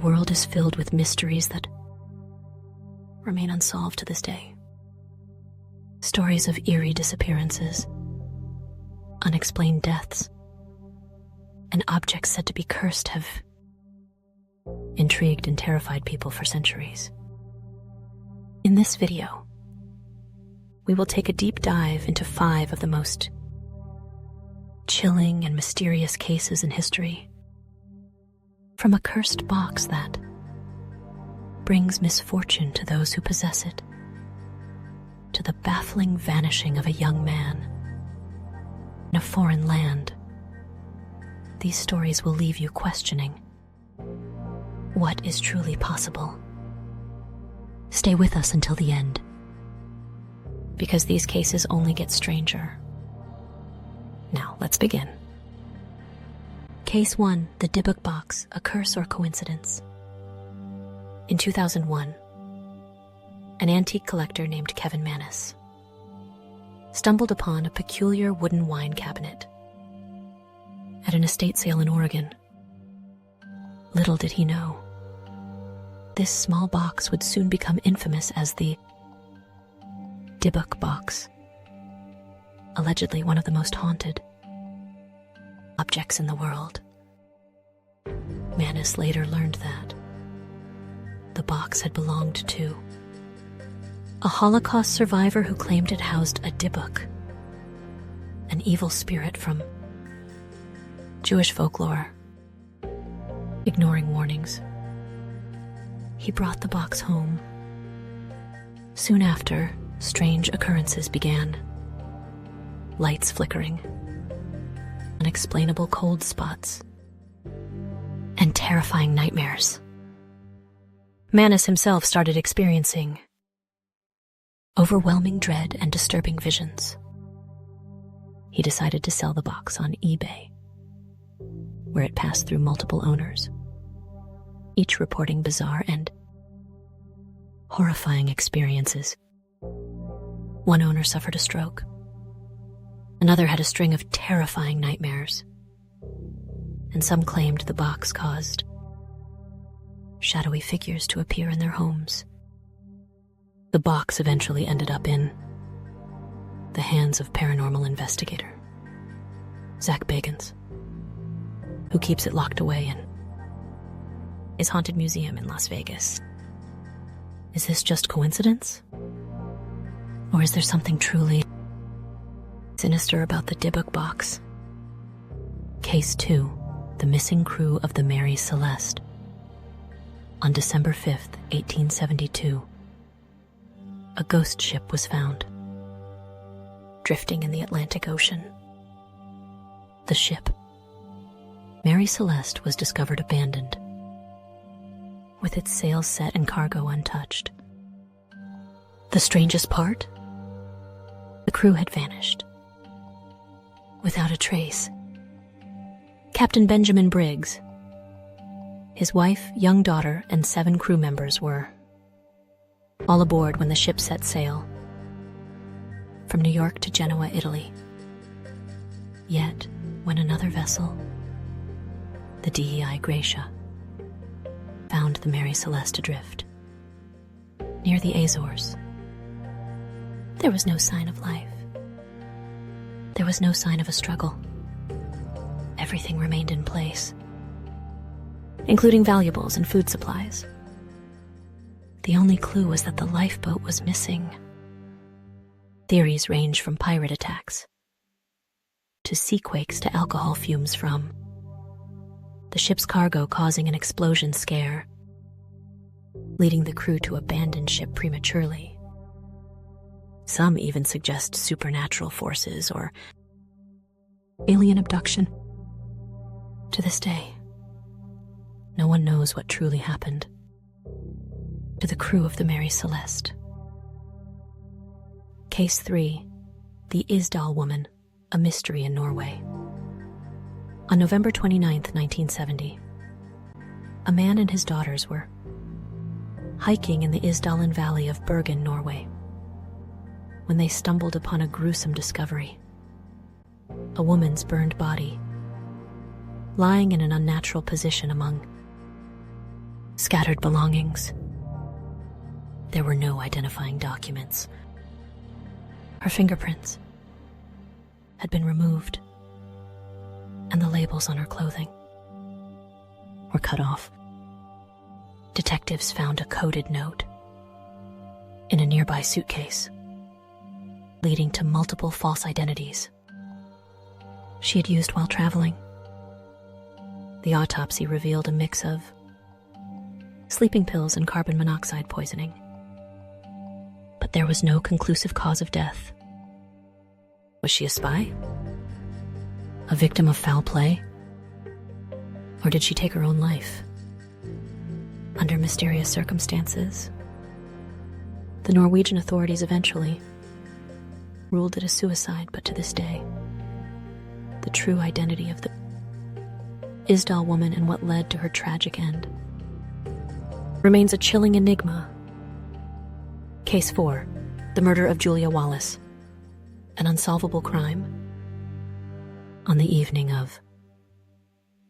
world is filled with mysteries that remain unsolved to this day. Stories of eerie disappearances, unexplained deaths, and objects said to be cursed have intrigued and terrified people for centuries. In this video, we will take a deep dive into 5 of the most chilling and mysterious cases in history. From a cursed box that brings misfortune to those who possess it, to the baffling vanishing of a young man in a foreign land, these stories will leave you questioning what is truly possible. Stay with us until the end, because these cases only get stranger. Now, let's begin. Case 1, the Dybbuk Box, a curse or coincidence. In 2001, an antique collector named Kevin Mannis stumbled upon a peculiar wooden wine cabinet at an estate sale in Oregon. Little did he know, this small box would soon become infamous as the Dybbuk Box, allegedly one of the most haunted objects in the world. Mannis later learned that the box had belonged to a Holocaust survivor who claimed it housed a Dybbuk, an evil spirit from Jewish folklore. Ignoring warnings, he brought the box home. Soon after, strange occurrences began. Lights flickering, unexplainable cold spots, and terrifying nightmares. Mannis himself started experiencing overwhelming dread and disturbing visions. He decided to sell the box on eBay, where it passed through multiple owners, each reporting bizarre and horrifying experiences. One owner suffered a stroke. Another had a string of terrifying nightmares. And some claimed the box caused shadowy figures to appear in their homes. The box eventually ended up in the hands of paranormal investigator Zach Bagans, who keeps it locked away in his haunted museum in Las Vegas. Is this just coincidence? Or is there something truly sinister about the Dybbuk Box? Case 2, the missing crew of the Mary Celeste. On December 5th, 1872, a ghost ship was found, drifting in the Atlantic Ocean. The ship, Mary Celeste, was discovered abandoned, with its sails set and cargo untouched. The strangest part? The crew had vanished, without a trace. Captain Benjamin Briggs, his wife, young daughter, and 7 crew members were all aboard when the ship set sail from New York to Genoa, Italy. Yet, when another vessel, the DEI Gracia, found the Mary Celeste adrift near the Azores, there was no sign of life. There was no sign of a struggle. Everything remained in place, including valuables and food supplies. The only clue was that the lifeboat was missing. Theories range from pirate attacks to seaquakes to alcohol fumes from the ship's cargo causing an explosion scare, leading the crew to abandon ship prematurely. Some even suggest supernatural forces or alien abduction. To this day, no one knows what truly happened to the crew of the Mary Celeste. Case 3, the Isdal Woman, a mystery in Norway. On November 29th, 1970, a man and his daughters were hiking in the Isdalen Valley of Bergen, Norway, when they stumbled upon a gruesome discovery. A woman's burned body, lying in an unnatural position among Scattered belongings. There were no identifying documents. Her fingerprints had been removed, and the labels on her clothing were cut off. Detectives found a coded note in a nearby suitcase, leading to multiple false identities she had used while traveling. The autopsy revealed a mix of sleeping pills and carbon monoxide poisoning, but there was no conclusive cause of death. Was she a spy? A victim of foul play? Or did she take her own life under mysterious circumstances? The Norwegian authorities eventually ruled it a suicide, but to this day, the true identity of the Isdal woman and what led to her tragic end remains a chilling enigma. Case 4. The murder of Julia Wallace. An unsolvable crime. On the evening of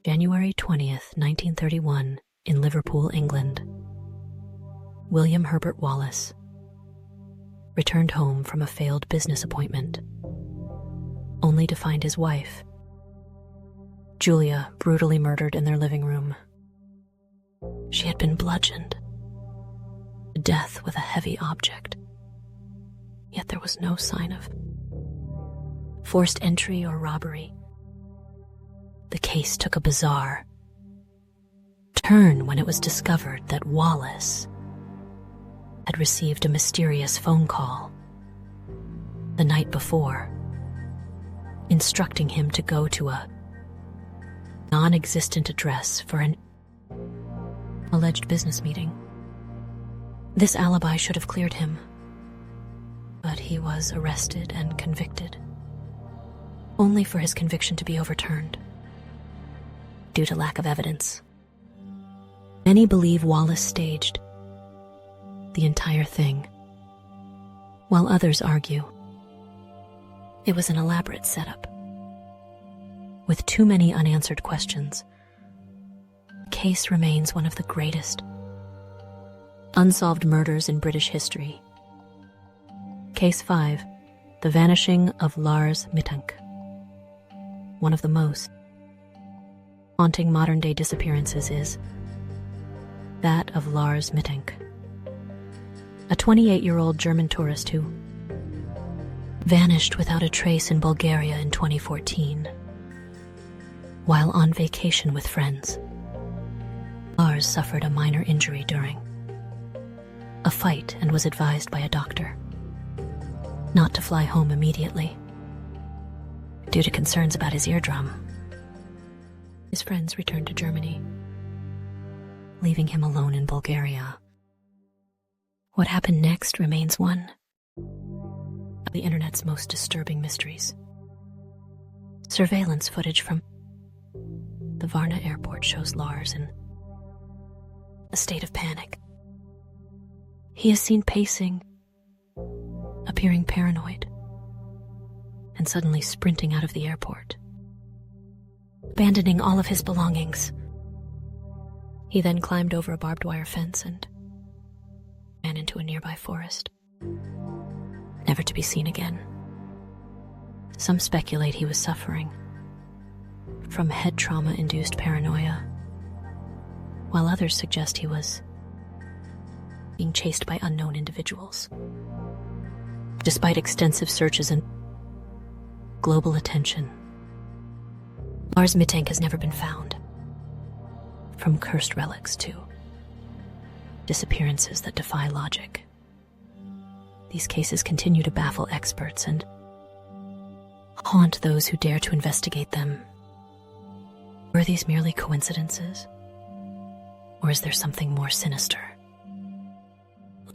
January 20th, 1931, in Liverpool, England, William Herbert Wallace returned home from a failed business appointment, only to find his wife, Julia, brutally murdered in their living room. She had been bludgeoned to death with a heavy object, yet there was no sign of forced entry or robbery. The case took a bizarre turn when it was discovered that Wallace had received a mysterious phone call the night before, instructing him to go to a non-existent address for an alleged business meeting. This alibi should have cleared him, but he was arrested and convicted, only for his conviction to be overturned due to lack of evidence. Many believe Wallace staged the entire thing, while others argue it was an elaborate setup. With too many unanswered questions, the case remains one of the greatest unsolved murders in British history. Case 5. The vanishing of Lars Mittank. One of the most haunting modern-day disappearances is that of Lars Mittank, a 28-year-old German tourist who vanished without a trace in Bulgaria in 2014. While on vacation with friends, Lars suffered a minor injury during a fight and was advised by a doctor not to fly home immediately due to concerns about his eardrum. His friends returned to Germany, leaving him alone in Bulgaria. What happened next remains one of the internet's most disturbing mysteries. Surveillance footage from the Varna airport shows Lars in a state of panic. He is seen pacing, appearing paranoid, and suddenly sprinting out of the airport, abandoning all of his belongings. He then climbed over a barbed wire fence and ran into a nearby forest, never to be seen again. Some speculate he was suffering from head trauma-induced paranoia, while others suggest he was being chased by unknown individuals. Despite extensive searches and global attention, Lars Mittank has never been found. From cursed relics to disappearances that defy logic, these cases continue to baffle experts and haunt those who dare to investigate them. Were these merely coincidences? Or is there something more sinister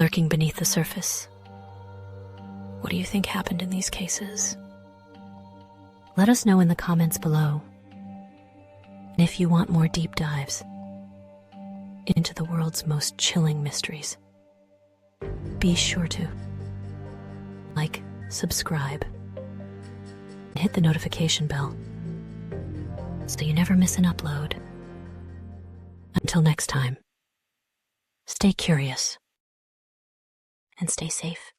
lurking beneath the surface? What do you think happened in these cases? Let us know in the comments below. And if you want more deep dives into the world's most chilling mysteries, be sure to like, subscribe, and hit the notification bell so you never miss an upload. Until next time. Stay curious and stay safe.